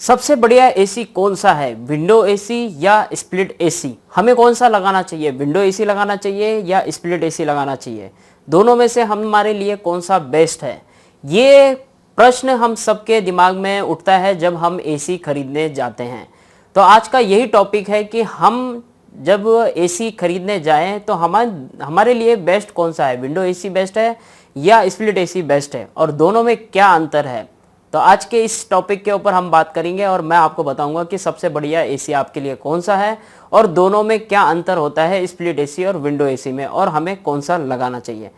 सबसे बढ़िया एसी कौन सा है, विंडो एसी या स्प्लिट एसी? हमें कौन सा लगाना चाहिए, विंडो एसी लगाना चाहिए या स्प्लिट एसी लगाना चाहिए? दोनों में से हमारे लिए कौन सा बेस्ट है? ये प्रश्न हम सबके दिमाग में उठता है जब हम एसी खरीदने जाते हैं। तो आज का यही टॉपिक है कि हम जब एसी खरीदने जाएं तो हमारे लिए बेस्ट कौन सा है, विंडो एसी बेस्ट है या स्प्लिट एसी बेस्ट है, और दोनों में क्या अंतर है। तो आज के इस टॉपिक के ऊपर हम बात करेंगे और मैं आपको बताऊंगा कि सबसे बढ़िया एसी आपके लिए कौन सा है और दोनों में क्या अंतर होता है स्प्लिट एसी और विंडो एसी में, और हमें कौन सा लगाना चाहिए।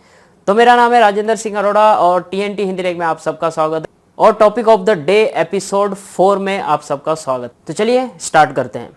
तो मेरा नाम है राजेंद्र सिंह अरोड़ा और टीएनटी हिंदी रेक में आप सबका स्वागत है और topic of the day episode 4 में आप सबका स्वागत। तो चलिए स्टार्ट करते हैं।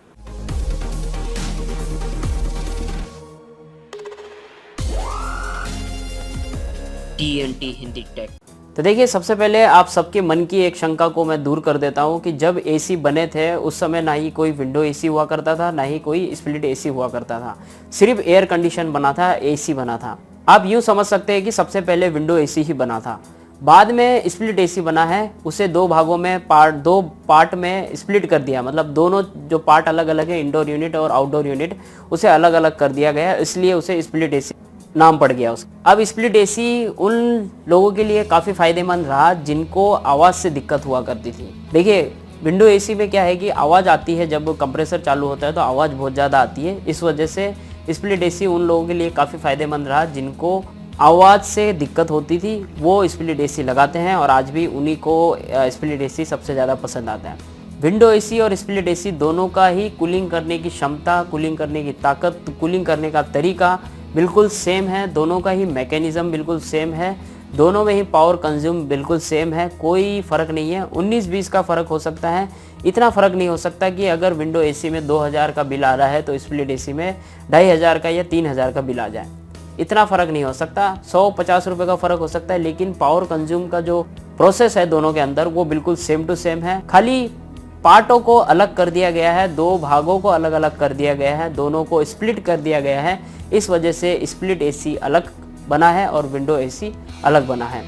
TNT Hindi tech. तो देखिए, सबसे पहले आप सबके मन की एक शंका को मैं दूर कर देता हूं कि जब एसी बने थे उस समय ना ही कोई विंडो एसी हुआ करता था, ना ही कोई स्प्लिट एसी हुआ करता था। सिर्फ एयर कंडीशन बना था, एसी बना था। आप यूं समझ सकते हैं कि सबसे पहले विंडो एसी ही बना था, बाद में स्प्लिट एसी बना है। उसे दो भागों में दो पार्ट में स्प्लिट कर दिया, मतलब दोनों जो पार्ट अलग अलग है, इंडोर यूनिट और आउटडोर यूनिट, उसे अलग अलग कर दिया गया, इसलिए उसे स्प्लिट एसी नाम पड़ गया उसका। अब स्प्लिट एसी उन लोगों के लिए काफ़ी फायदेमंद रहा जिनको आवाज़ से दिक्कत हुआ करती थी। देखिए, विंडो एसी में क्या है कि आवाज़ आती है, जब कंप्रेसर चालू होता है तो आवाज़ बहुत ज़्यादा आती है। इस वजह से स्प्लिट एसी उन लोगों के लिए काफ़ी फायदेमंद रहा जिनको आवाज़ से दिक्कत होती थी, वो स्प्लिट एसी लगाते हैं और आज भी उन्हीं को स्प्लिट एसी सबसे ज़्यादा पसंद आता है। विंडो एसी और स्प्लिट एसी दोनों का ही कूलिंग करने की क्षमता, कूलिंग करने की ताकत, कूलिंग करने का तरीका बिल्कुल सेम है। दोनों का ही मैकेनिज्म बिल्कुल सेम है, दोनों में ही पावर कंज्यूम बिल्कुल सेम है, कोई फ़र्क नहीं है। 19-20 का फ़र्क हो सकता है, इतना फ़र्क नहीं हो सकता कि अगर विंडो एसी में 2000 का बिल आ रहा है तो स्प्लिट एसी में 2500 का या 3000 का बिल आ जाए। इतना फ़र्क नहीं हो सकता, 150 रुपये का फ़र्क हो सकता है, लेकिन पावर कंज्यूम का जो प्रोसेस है दोनों के अंदर वो बिल्कुल सेम टू सेम है। खाली पार्टों को अलग कर दिया गया है, दो भागों को अलग अलग कर दिया गया है, दोनों को स्प्लिट कर दिया गया है। इस वजह से स्प्लिट एसी अलग बना है और विंडो एसी अलग बना है।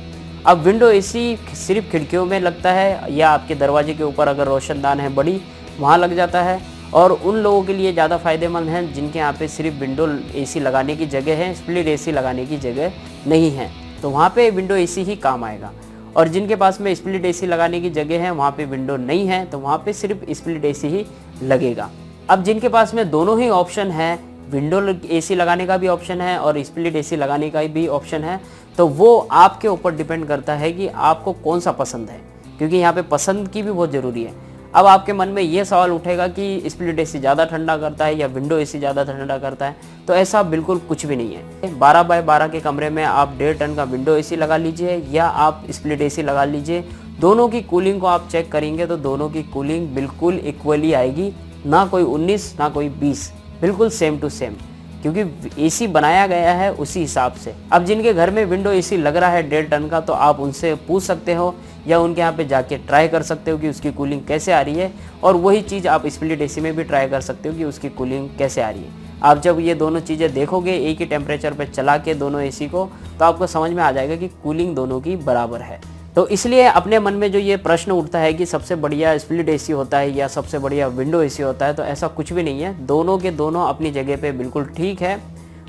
अब विंडो एसी सिर्फ खिड़कियों में लगता है या आपके दरवाजे के ऊपर अगर रोशनदान है बड़ी, वहाँ लग जाता है, और उन लोगों के लिए ज़्यादा फायदेमंद है जिनके यहाँ पे सिर्फ विंडो एसी लगाने की जगह है, स्प्लिट एसी लगाने की जगह नहीं है, तो वहाँ पे विंडो एसी ही काम आएगा। और जिनके पास में स्प्लिट एसी लगाने की जगह है, वहाँ पे विंडो नहीं है, तो वहाँ पे सिर्फ स्प्लिट एसी ही लगेगा। अब जिनके पास में दोनों ही ऑप्शन है, विंडो एसी लगाने का भी ऑप्शन है और स्प्लिट एसी लगाने का भी ऑप्शन है, तो वो आपके ऊपर डिपेंड करता है कि आपको कौन सा पसंद है, क्योंकि यहाँ पे पसंद की भी बहुत ज़रूरी है। अब आपके मन में ये सवाल उठेगा कि स्प्लिट एसी ज़्यादा ठंडा करता है या विंडो एसी ज़्यादा ठंडा करता है, तो ऐसा बिल्कुल कुछ भी नहीं है। 12 बाय 12 के कमरे में आप 1.5 टन का विंडो एसी लगा लीजिए या आप स्प्लिट एसी लगा लीजिए, दोनों की कूलिंग को आप चेक करेंगे तो दोनों की कूलिंग बिल्कुल इक्वली आएगी, ना कोई 19 ना कोई 20, बिल्कुल सेम टू सेम, क्योंकि एसी बनाया गया है उसी हिसाब से। अब जिनके घर में विंडो एसी लग रहा है 1.5 टन का, तो आप उनसे पूछ सकते हो या उनके यहाँ पे जाके ट्राई कर सकते हो कि उसकी कूलिंग कैसे आ रही है, और वही चीज़ आप स्प्लिट एसी में भी ट्राई कर सकते हो कि उसकी कूलिंग कैसे आ रही है। आप जब ये दोनों चीज़ें देखोगे एक ही टेम्परेचर पर चला के दोनों एसी को, तो आपको समझ में आ जाएगा कि कूलिंग दोनों की बराबर है। तो इसलिए अपने मन में जो ये प्रश्न उठता है कि सबसे बढ़िया स्प्लिट एसी होता है या सबसे बढ़िया विंडो एसी होता है, तो ऐसा कुछ भी नहीं है। दोनों के दोनों अपनी जगह पे बिल्कुल ठीक है।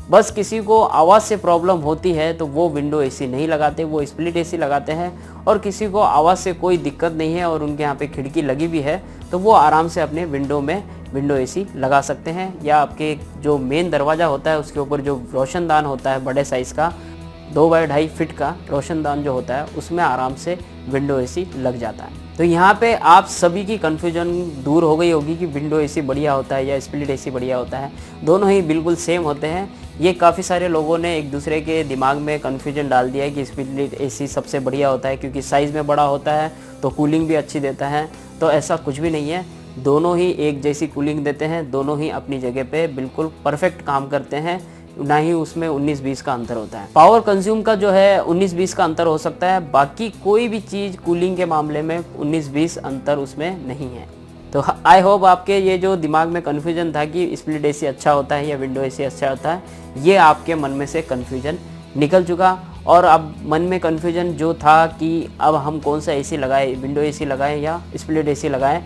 बस किसी को आवाज़ से प्रॉब्लम होती है तो वो विंडो एसी नहीं लगाते, वो स्प्लिट एसी लगाते हैं, और किसी को आवाज़ से कोई दिक्कत नहीं है और उनके यहाँ पे खिड़की लगी भी है, तो वो आराम से अपने विंडो में विंडो एसी लगा सकते हैं, या आपके जो मेन दरवाज़ा होता है उसके ऊपर जो रोशनदान होता है बड़े साइज़ का 2 बाय 2.5 फीट का रोशनदान जो होता है, उसमें आराम से विंडो एसी लग जाता है। तो यहाँ पे आप सभी की कन्फ्यूजन दूर हो गई होगी कि विंडो एसी बढ़िया होता है या स्प्लिट एसी बढ़िया होता है। दोनों ही बिल्कुल सेम होते हैं। ये काफ़ी सारे लोगों ने एक दूसरे के दिमाग में कन्फ्यूजन डाल दिया है कि स्प्लिट एसी सबसे बढ़िया होता है क्योंकि साइज़ में बड़ा होता है तो कूलिंग भी अच्छी देता है, तो ऐसा कुछ भी नहीं है। दोनों ही एक जैसी कूलिंग देते हैं, दोनों ही अपनी जगह पे बिल्कुल परफेक्ट काम करते हैं, ना ही उसमें 19-20 का अंतर होता है। पावर कंज्यूम का जो है 19-20 का अंतर हो सकता है, बाकी कोई भी चीज़ कूलिंग के मामले में 19-20 अंतर उसमें नहीं है। तो आई होप आपके ये जो दिमाग में कन्फ्यूजन था कि स्प्लिट एसी अच्छा होता है या विंडो एसी अच्छा होता है, ये आपके मन में से कन्फ्यूजन निकल चुका। और अब मन में कन्फ्यूजन जो था कि अब हम कौन सा एसी लगाएं, विंडो एसी लगाएं या स्प्लिट एसी लगाएं,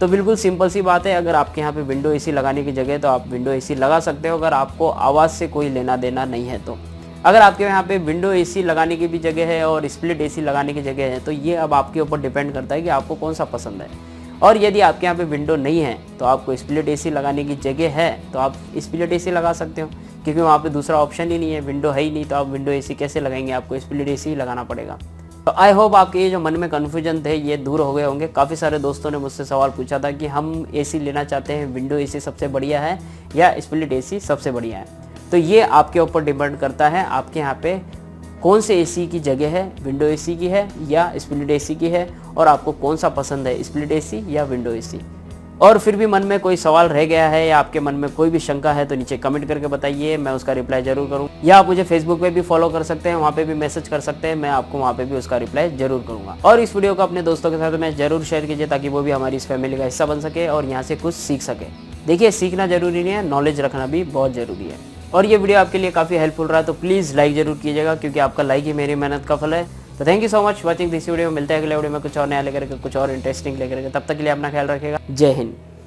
तो बिल्कुल सिंपल सी बात है, अगर आपके यहाँ पे विंडो एसी लगाने की जगह है तो आप विंडो एसी लगा सकते हो, अगर आपको आवाज़ से कोई लेना देना नहीं है तो। अगर आपके यहाँ पे विंडो एसी लगाने की भी जगह है और स्प्लिट एसी लगाने की जगह है तो ये अब आपके ऊपर डिपेंड करता है कि आपको कौन सा पसंद है। और यदि आपके यहाँ पे विंडो नहीं है तो आपको स्प्लिट एसी लगाने की जगह है तो आप स्प्लिट एसी लगा सकते हो, क्योंकि वहाँ पे दूसरा ऑप्शन ही नहीं है, विंडो है ही नहीं, तो आप विंडो एसी कैसे लगाएंगे, आपको स्प्लिट एसी ही लगाना पड़ेगा। तो आई होप आपके ये जो मन में कन्फ्यूजन थे ये दूर हो गए होंगे। काफ़ी सारे दोस्तों ने मुझसे सवाल पूछा था कि हम एसी लेना चाहते हैं, विंडो एसी सबसे बढ़िया है या स्प्लिट एसी सबसे बढ़िया है। तो ये आपके ऊपर डिपेंड करता है आपके यहाँ पे कौन से एसी की जगह है, विंडो एसी की है या स्प्लिट एसी की है, और आपको कौन सा पसंद है, स्प्लिट एसी या विंडो एसी। और फिर भी मन में कोई सवाल रह गया है या आपके मन में कोई भी शंका है तो नीचे कमेंट करके बताइए, मैं उसका रिप्लाई जरूर करूँ। या आप मुझे फेसबुक पे भी फॉलो कर सकते हैं, वहाँ पे भी मैसेज कर सकते हैं, मैं आपको वहाँ पे भी उसका रिप्लाई जरूर करूँगा। और इस वीडियो को अपने दोस्तों के साथ में जरूर शेयर कीजिए ताकि वो भी हमारी इस फैमिली का हिस्सा बन सके और यहाँ से कुछ सीख सके। देखिए, सीखना जरूरी नहीं है, नॉलेज रखना भी बहुत ज़रूरी है। और ये वीडियो आपके लिए काफ़ी हेल्पफुल रहा तो प्लीज़ लाइक जरूर कीजिएगा, क्योंकि आपका लाइक ही मेरी मेहनत का फल है। तो thank you so much watching this video. मिलते हैं अगले वीडियो में कुछ और नया लेकर के, कुछ और इंटरेस्टिंग लेकर के। तब तक के लिए अपना ख्याल रखिएगा। जय हिंद।